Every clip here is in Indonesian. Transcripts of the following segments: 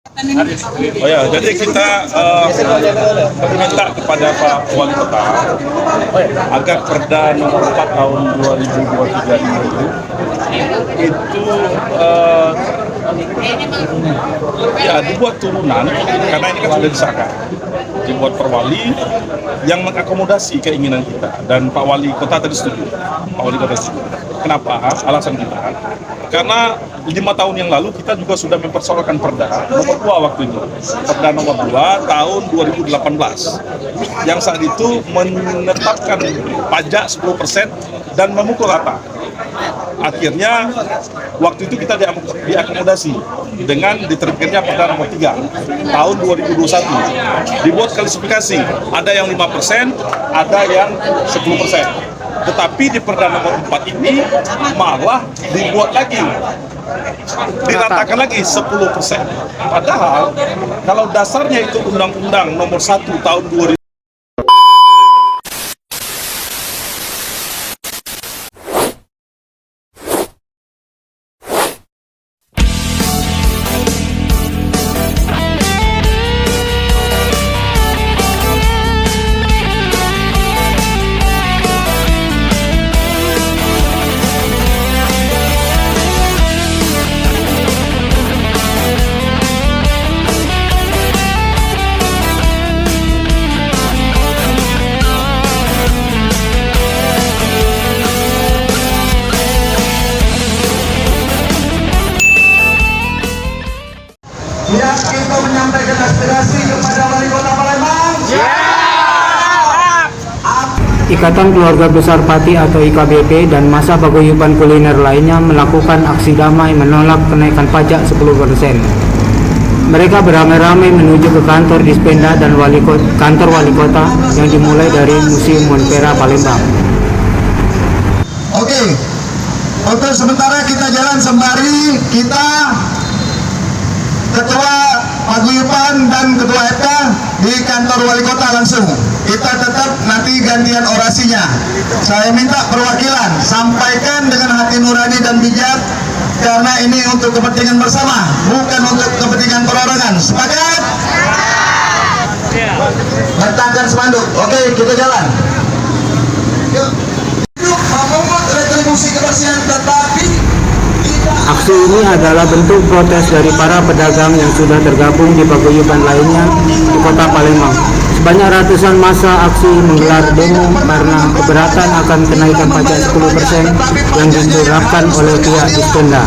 Oh ya, jadi kita meminta kepada Pak Wali Kota agar Perda nomor 4 tahun 2023 itu ya dibuat turunan, karena ini kan sudah disahkan, dibuat perwali yang mengakomodasi keinginan kita, dan Pak Wali Kota tadi setuju. Pak Wali Kota setuju. Kenapa? Alasan kita, karena 5 tahun yang lalu kita juga sudah mempersoalkan Perda nomor 2 waktu itu, Perda nomor 2 tahun 2018, yang saat itu menetapkan pajak 10% dan memukul rata. Akhirnya waktu itu kita diakomodasi dengan diterbitkannya Perda nomor 3 tahun 2021. Dibuat klasifikasi, ada yang 5%, ada yang 10%. Tetapi di Perda nomor 4 ini malah dibuat lagi, diratakan lagi 10%. Padahal kalau dasarnya itu Undang-Undang nomor 1 tahun 2000. Siap kita menyampaikan aspirasi kepada Wali Kota Palembang? Ikatan Keluarga Besar Pati atau IKBP dan masa paguyuban kuliner lainnya melakukan aksi damai menolak kenaikan pajak 10%. Mereka beramai-ramai menuju ke kantor Dispenda dan kantor Wali Kota yang dimulai dari Museum Monpera Palembang. Oke, untuk sementara kita jalan sembari kita Ketua Paguyuban dan Ketua FK di kantor Wali Kota langsung. Kita tetap nanti gantian orasinya. Saya minta perwakilan sampaikan dengan hati nurani dan bijak, karena ini untuk kepentingan bersama, bukan untuk kepentingan perorangan. Sepakat? Bentangkan spanduk. Oke, kita jalan. Yuk. Memungut retribusi kebersihan, tetapi Aksi ini adalah bentuk protes dari para pedagang yang sudah tergabung di paguyuban lainnya di Kota Palembang. Sebanyak ratusan massa aksi menggelar demo karena keberatan akan kenaikan pajak 10% yang diterapkan oleh pihak Dispenda.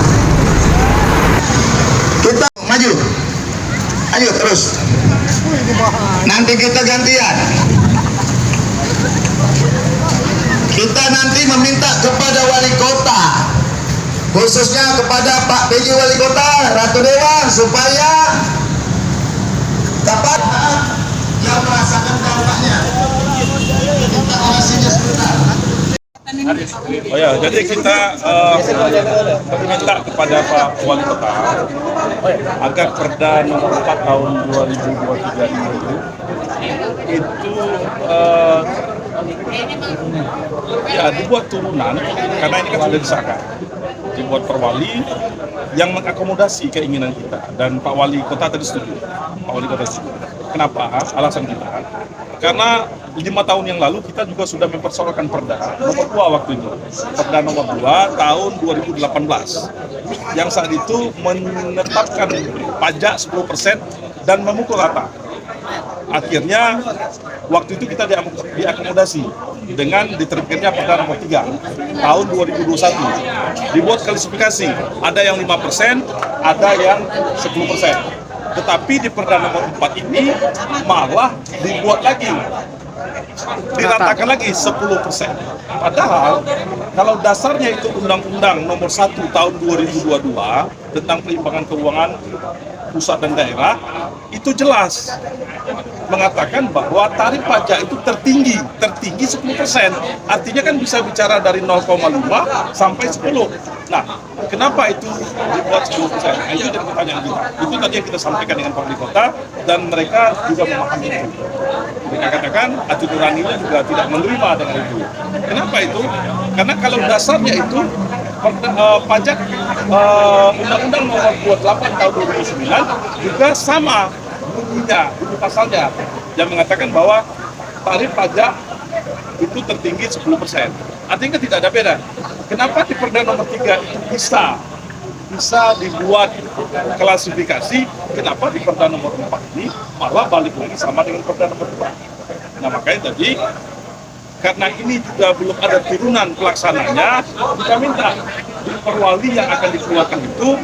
Kita maju. Ayo terus. Nanti kita gantian. Kita nanti meminta kepada Wali Kota, khususnya kepada Pak PJ Wali Kota, Ratu Dewa, supaya dapat yang merasakan dampaknya. Kita orasinya sebentar. Oh ya, jadi kita meminta kepada Pak Wali Kota agar Perda nomor 4 tahun 2023 itu ya dibuat turunan, karena ini kan sudah disahkan, dibuat perwali yang mengakomodasi keinginan kita, dan Pak Wali Kota tadi setuju. Pak Wali Kota setuju. Kenapa? Alasan kita, karena 5 tahun yang lalu kita juga sudah mempersoalkan Perda nomor 2 waktu itu, Perda nomor 2 tahun 2018, yang saat itu menetapkan pajak 10% dan memukul rata. Akhirnya waktu itu kita diakomodasi dengan diterbitkannya Perda nomor 3 tahun 2021. Dibuat klasifikasi, ada yang 5%, ada yang 10%. Tetapi di Perda nomor 4 ini malah dibuat lagi, diratakan lagi 10%. Padahal kalau dasarnya itu Undang-Undang nomor 1 tahun 2022 tentang perimbangan keuangan pusat dan daerah, itu jelas mengatakan bahwa tarif pajak itu tertinggi 10%. Artinya kan bisa bicara dari 0,5 sampai 10. Nah, kenapa itu dibuat 10%? Itu jadi pertanyaan kita. Itu tadi yang kita sampaikan dengan Pak Wali Kota, dan mereka juga memahami itu. Mereka katakan hati nuraninya juga tidak menerima dengan itu. Kenapa itu? Karena kalau dasarnya itu pajak Undang-Undang Nomor 28 Tahun 2009 juga sama bunyinya, bunyi pasalnya yang mengatakan bahwa tarif pajak itu tertinggi 10%. Artinya tidak ada beda. Kenapa di Perda Nomor 3 itu bisa dibuat klasifikasi, kenapa di Perda Nomor 4 ini malah balik lagi sama dengan Perda Nomor 2. Nah makanya tadi karena ini juga belum ada turunan pelaksananya, kita minta di perwali yang akan dikeluarkan itu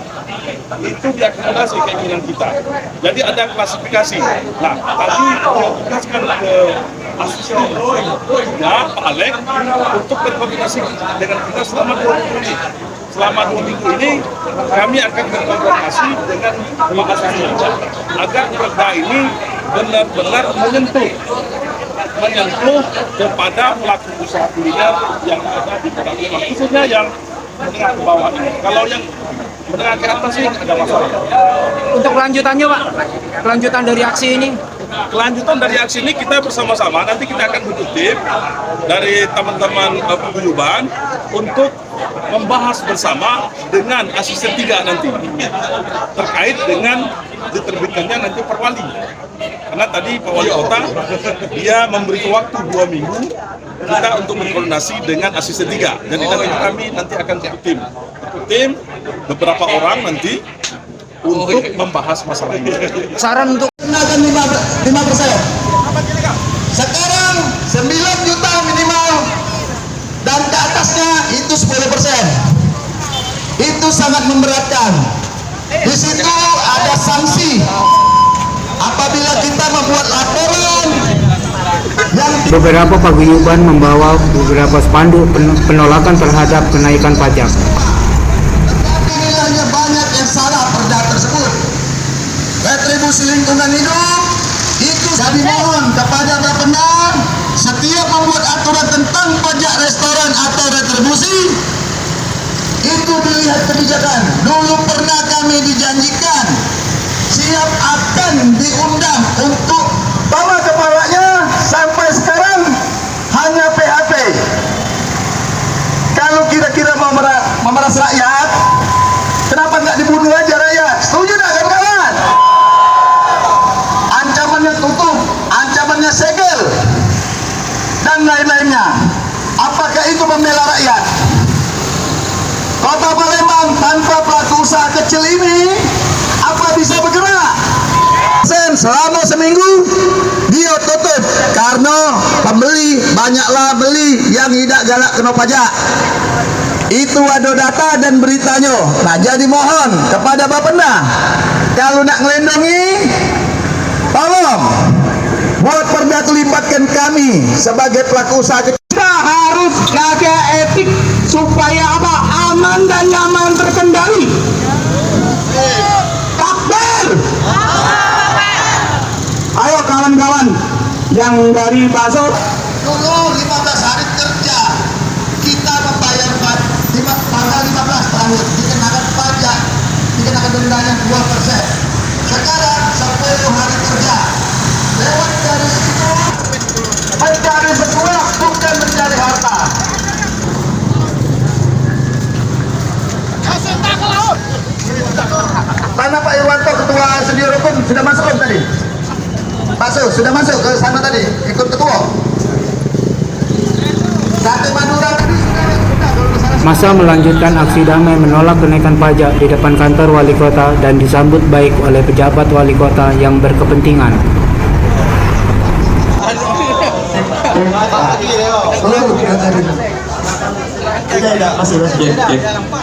diakomodasi keinginan kita. Jadi ada klasifikasi. Nah, tadi saya tugaskan ke asistennya Pak Alek untuk berkoordinasi dengan kita selama 2 minggu ini. Selama 2 minggu ini kami akan berkoordinasi dengan asistennya agar perda ini benar-benar menyentuh kepada pelaku usaha kuliner yang ada di Kota Sleman, khususnya yang menengah ke bawah ini. Kalau yang menengah ke atas sih ada masalah. Untuk kelanjutannya Pak, kelanjutan dari aksi ini? Kelanjutan dari aksi ini kita bersama-sama, nanti kita akan bentuk tim dari teman-teman paguyuban untuk membahas bersama dengan asisten 3 nanti terkait dengan diterbitkannya nanti perwali. Karena tadi Pak Wali Kota dia memberi waktu 2 minggu kita untuk berkoordinasi dengan asisten 3. Jadi nanti akan bentuk tim beberapa orang nanti untuk membahas masalah ini. Saran untuk Kenakan 5%. Sekarang 9 juta minimal dan ke atasnya itu 10%. Itu sangat memberatkan. Di situ ada sanksi apabila kita membuat laporan yang beberapa paguyuban membawa beberapa spanduk penolakan terhadap kenaikan pajak. nilainya banyak yang salah perda tersebut. Retribusi lingkungan hidup itu jadi mohon kepada Bapenda setiap membuat aturan tentang pajak restoran atau retribusi itu dilihat kebijakan. Dulu pernah kami dijanjikan siap akan diundang untuk bawa kepalanya, sampai sekarang hanya PHP. Kalau kira-kira mau memeras rakyat, kenapa nggak dibunuh aja rakyat? Setuju nggak kawan-kawan? Ancamannya tutup, ancamannya segel, dan lain-lainnya. Apakah itu membela rakyat? Kota Palembang tanpa pelaku usaha kecil ini apa bisa bergerak? Selama seminggu dia tutup karena pembeli banyaklah beli yang tidak galak kena pajak. Itu ada data dan beritanya. Nah jadi mohon kepada Bapenda kalau nak ngelindungi tolong buat perda itu libatkan kami sebagai pelaku usaha kecil. Kita harus jaga etik supaya apa? Aman dan nyaman terkendali. Takbir. Ayo kawan-kawan yang dari Baso. Dulu 15 hari kerja kita membayar tanggal 15 terakhir dikenakan pajak, dikenakan dendanya 2%. Sekarang 10 hari kerja lewat dari situ mencari sesuatu bukan mencari harta. Mana Pak Irwanto ketua sedia rukun sudah masuk belum tadi? Masuk, sudah masuk ke sana tadi, ikut ketua. Sate Madura tadi sudah. Masa melanjutkan aksi damai menolak kenaikan pajak di depan kantor wali kota dan disambut baik oleh pejabat wali kota yang berkepentingan.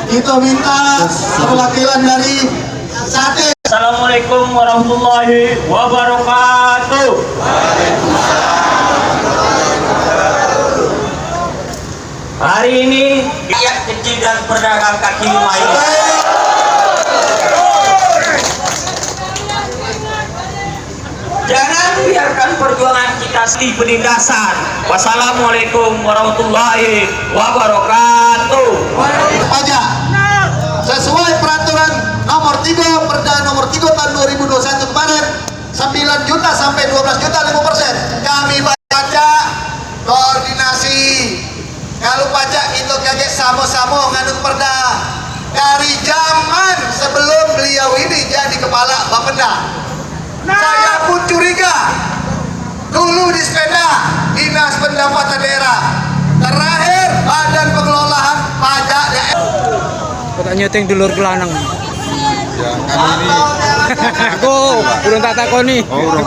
Kita minta perwakilan dari Sate. Assalamualaikum warahmatullahi wabarakatuh. Hari ini rakyat kecil dan pedagang kaki lima ini jangan biarkan perjuangan kita di penindasan. Wassalamualaikum warahmatullahi wabarakatuh. Pajak sesuai peraturan nomor 3 Perda nomor 3 tahun 2021 kemarin 9 juta sampai 12 juta 5%. Kami pajak koordinasi. Kalau pajak itu kaget sama-sama nganut perda. dari zaman sebelum beliau ini jadi kepala Bapenda. Saya pun curiga dulu di sepeda Dinas Pendapatan Daerah, terakhir Badan Pengelolaan Pajak Daerah. Kota nyeteng dulur kelanang. Yang ini Aku urung tak takoni. Oh, urung.